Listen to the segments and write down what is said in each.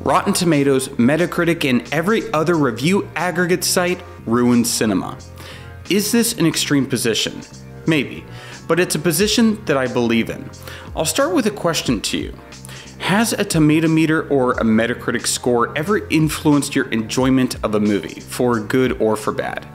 Rotten Tomatoes, Metacritic, and every other review aggregate site ruined cinema. Is this an extreme position? Maybe, but it's a position that I believe in. I'll start with a question to you. Has a tomato meter or a Metacritic score ever influenced your enjoyment of a movie, for good or for bad?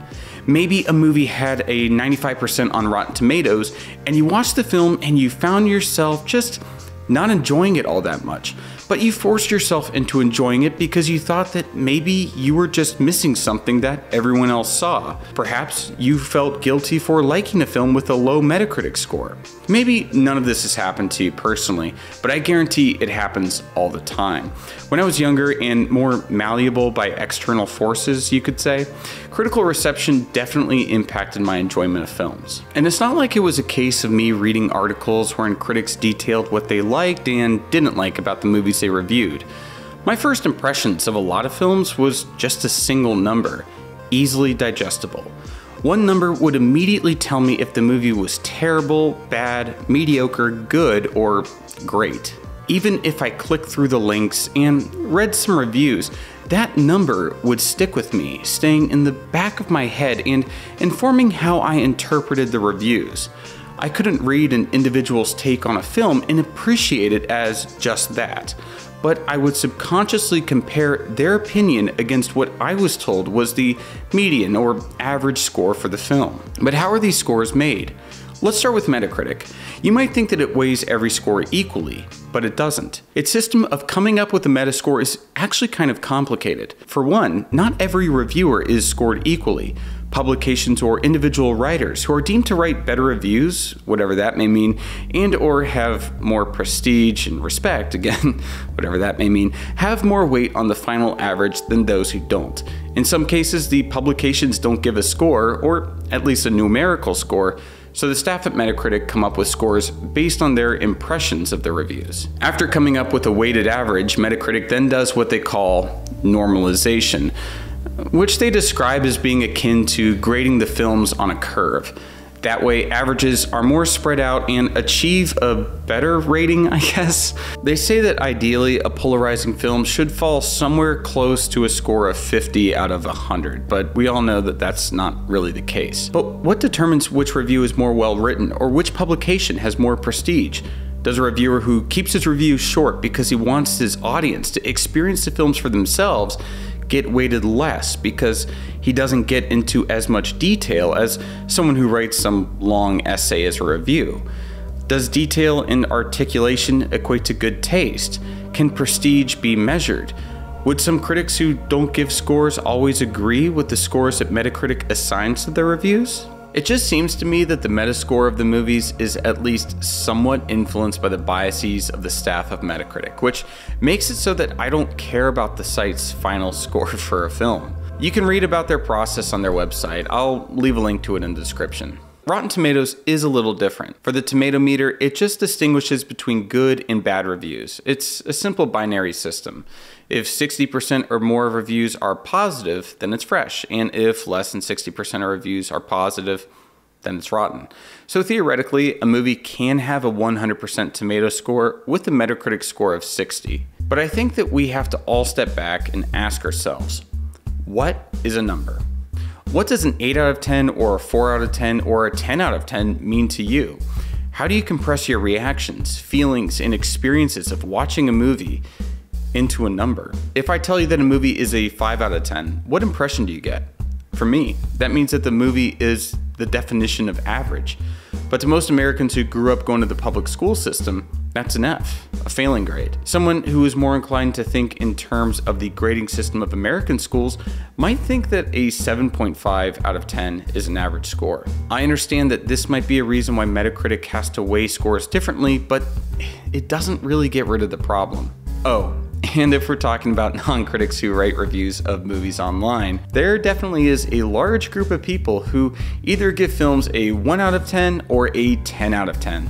Maybe a movie had a 95% on Rotten Tomatoes, and you watched the film and you found yourself just not enjoying it all that much, but you forced yourself into enjoying it because you thought that maybe you were just missing something that everyone else saw. Perhaps you felt guilty for liking a film with a low Metacritic score. Maybe none of this has happened to you personally, but I guarantee it happens all the time. When I was younger and more malleable by external forces, you could say, critical reception definitely impacted my enjoyment of films. And it's not like it was a case of me reading articles wherein critics detailed what they liked and didn't like about the movies they reviewed. My first impressions of a lot of films was just a single number, easily digestible. One number would immediately tell me if the movie was terrible, bad, mediocre, good, or great. Even if I clicked through the links and read some reviews, that number would stick with me, staying in the back of my head and informing how I interpreted the reviews. I couldn't read an individual's take on a film and appreciate it as just that, but I would subconsciously compare their opinion against what I was told was the median or average score for the film. But how are these scores made? Let's start with Metacritic. You might think that it weighs every score equally, but it doesn't. Its system of coming up with a Metascore is actually kind of complicated. For one, not every reviewer is scored equally. Publications or individual writers who are deemed to write better reviews, whatever that may mean, and or have more prestige and respect, again, whatever that may mean, have more weight on the final average than those who don't. In some cases, the publications don't give a score, or at least a numerical score, so the staff at Metacritic come up with scores based on their impressions of the reviews. After coming up with a weighted average, Metacritic then does what they call normalization, which they describe as being akin to grading the films on a curve. That way, averages are more spread out and achieve a better rating, I guess. They say that ideally, a polarizing film should fall somewhere close to a score of 50 out of 100, but we all know that that's not really the case. But what determines which review is more well written, or which publication has more prestige? Does a reviewer who keeps his reviews short because he wants his audience to experience the films for themselves get weighted less because he doesn't get into as much detail as someone who writes some long essay as a review? Does detail and articulation equate to good taste? Can prestige be measured? Would some critics who don't give scores always agree with the scores that Metacritic assigns to their reviews? It just seems to me that the Metascore of the movies is at least somewhat influenced by the biases of the staff of Metacritic, which makes it so that I don't care about the site's final score for a film. You can read about their process on their website. I'll leave a link to it in the description. Rotten Tomatoes is a little different. For the tomato meter, it just distinguishes between good and bad reviews. It's a simple binary system. If 60% or more of reviews are positive, then it's fresh, and if less than 60% of reviews are positive, then it's rotten. So theoretically, a movie can have a 100% tomato score with a Metacritic score of 60. But I think that we have to all step back and ask ourselves, what is a number? What does an 8 out of 10 or a 4 out of 10 or a 10 out of 10 mean to you? How do you compress your reactions, feelings, and experiences of watching a movie into a number? If I tell you that a movie is a 5 out of 10, what impression do you get? For me, that means that the movie is the definition of average. But to most Americans who grew up going to the public school system, that's an F, a failing grade. Someone who is more inclined to think in terms of the grading system of American schools might think that a 7.5 out of 10 is an average score. I understand that this might be a reason why Metacritic has to weigh scores differently, but it doesn't really get rid of the problem. Oh, and if we're talking about non-critics who write reviews of movies online, there definitely is a large group of people who either give films a 1 out of 10 or a 10 out of 10.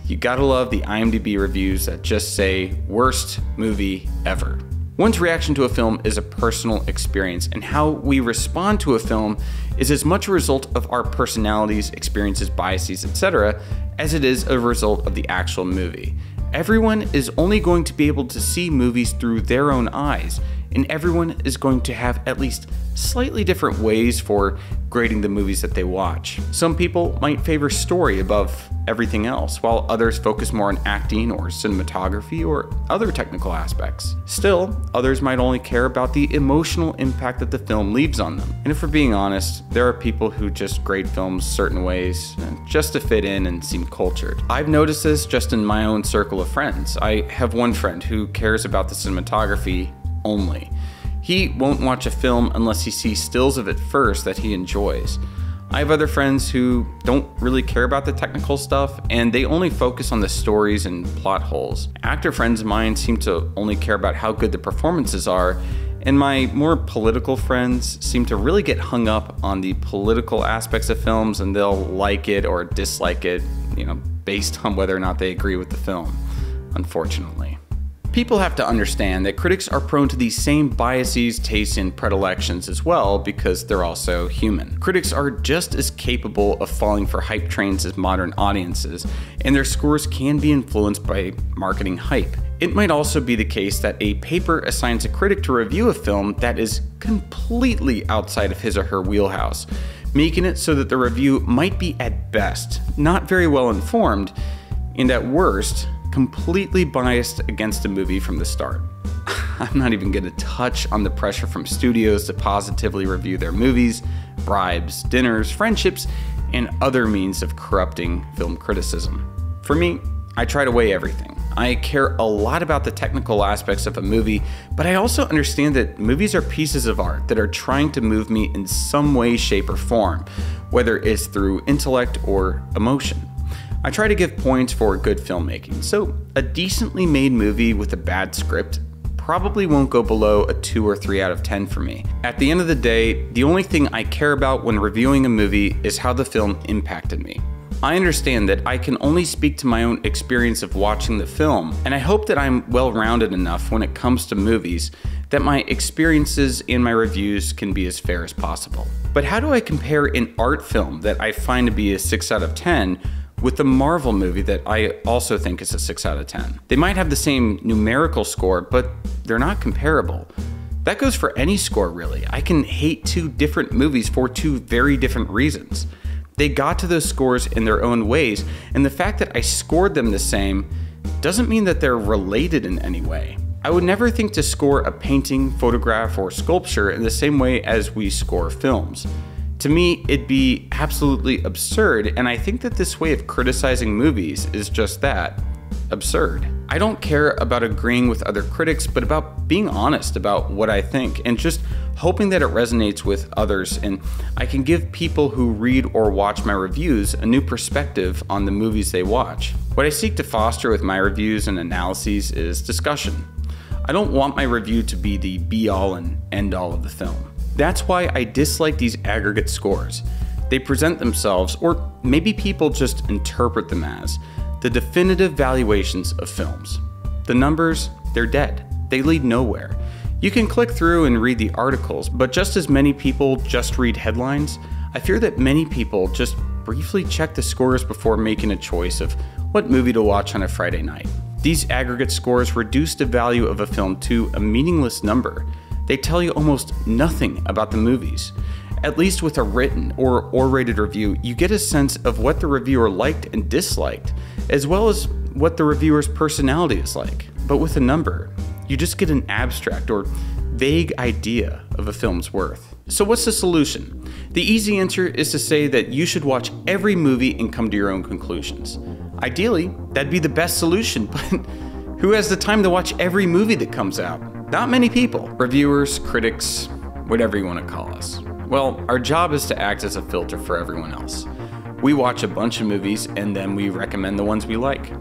You gotta love the IMDb reviews that just say, worst movie ever. One's reaction to a film is a personal experience, and how we respond to a film is as much a result of our personalities, experiences, biases, etc., as it is a result of the actual movie. Everyone is only going to be able to see movies through their own eyes, and everyone is going to have at least slightly different ways for grading the movies that they watch. Some people might favor story above everything else, while others focus more on acting or cinematography or other technical aspects. Still, others might only care about the emotional impact that the film leaves on them. And if we're being honest, there are people who just grade films certain ways just to fit in and seem cultured. I've noticed this just in my own circle of friends. I have one friend who cares about the cinematography only. He won't watch a film unless he sees stills of it first that he enjoys. I have other friends who don't really care about the technical stuff, and they only focus on the stories and plot holes. Actor friends of mine seem to only care about how good the performances are, and my more political friends seem to really get hung up on the political aspects of films, and they'll like it or dislike it, based on whether or not they agree with the film, unfortunately. People have to understand that critics are prone to these same biases, tastes, and predilections as well because they're also human. Critics are just as capable of falling for hype trains as modern audiences, and their scores can be influenced by marketing hype. It might also be the case that a paper assigns a critic to review a film that is completely outside of his or her wheelhouse, making it so that the review might be at best not very well informed, and at worst, completely biased against a movie from the start. I'm not even going to touch on the pressure from studios to positively review their movies, bribes, dinners, friendships, and other means of corrupting film criticism. For me, I try to weigh everything. I care a lot about the technical aspects of a movie, but I also understand that movies are pieces of art that are trying to move me in some way, shape, or form, whether it's through intellect or emotion. I try to give points for good filmmaking, so a decently made movie with a bad script probably won't go below a 2 or 3 out of 10 for me. At the end of the day, the only thing I care about when reviewing a movie is how the film impacted me. I understand that I can only speak to my own experience of watching the film, and I hope that I'm well-rounded enough when it comes to movies that my experiences and my reviews can be as fair as possible. But how do I compare an art film that I find to be a 6 out of 10 with the Marvel movie that I also think is a 6 out of 10. They might have the same numerical score, but they're not comparable. That goes for any score, really. I can hate 2 different movies for 2 very different reasons. They got to those scores in their own ways, and the fact that I scored them the same doesn't mean that they're related in any way. I would never think to score a painting, photograph, or sculpture in the same way as we score films. To me, it'd be absolutely absurd, and I think that this way of criticizing movies is just that, absurd. I don't care about agreeing with other critics, but about being honest about what I think, and just hoping that it resonates with others, and I can give people who read or watch my reviews a new perspective on the movies they watch. What I seek to foster with my reviews and analyses is discussion. I don't want my review to be the be-all and end-all of the film. That's why I dislike these aggregate scores. They present themselves, or maybe people just interpret them as, the definitive valuations of films. The numbers, they're dead. They lead nowhere. You can click through and read the articles, but just as many people just read headlines, I fear that many people just briefly check the scores before making a choice of what movie to watch on a Friday night. These aggregate scores reduce the value of a film to a meaningless number. They tell you almost nothing about the movies. At least with a written or rated review, you get a sense of what the reviewer liked and disliked, as well as what the reviewer's personality is like. But with a number, you just get an abstract or vague idea of a film's worth. So what's the solution? The easy answer is to say that you should watch every movie and come to your own conclusions. Ideally, that'd be the best solution, but who has the time to watch every movie that comes out? Not many people. Reviewers, critics, whatever you want to call us. Well, our job is to act as a filter for everyone else. We watch a bunch of movies and then we recommend the ones we like.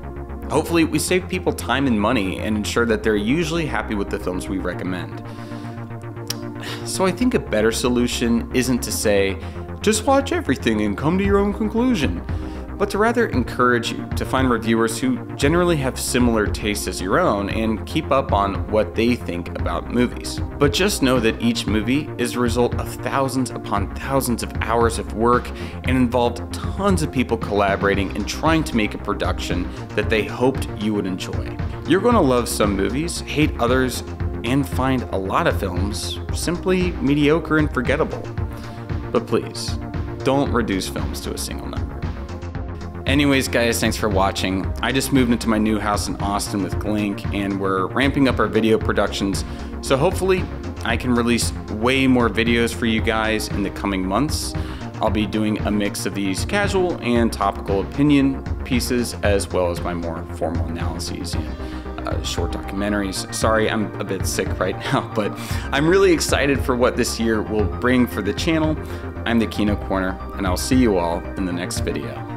Hopefully, we save people time and money and ensure that they're usually happy with the films we recommend. So I think a better solution isn't to say, just watch everything and come to your own conclusion, but to rather encourage you to find reviewers who generally have similar tastes as your own and keep up on what they think about movies. But just know that each movie is a result of thousands upon thousands of hours of work and involved tons of people collaborating and trying to make a production that they hoped you would enjoy. You're going to love some movies, hate others, and find a lot of films simply mediocre and forgettable. But please, don't reduce films to a single number. Anyways guys, thanks for watching. I just moved into my new house in Austin with Glink, and we're ramping up our video productions, so hopefully I can release way more videos for you guys in the coming months. I'll be doing a mix of these casual and topical opinion pieces, as well as my more formal analyses and short documentaries. Sorry, I'm a bit sick right now, but I'm really excited for what this year will bring for the channel. I'm the Kino Corner, and I'll see you all in the next video.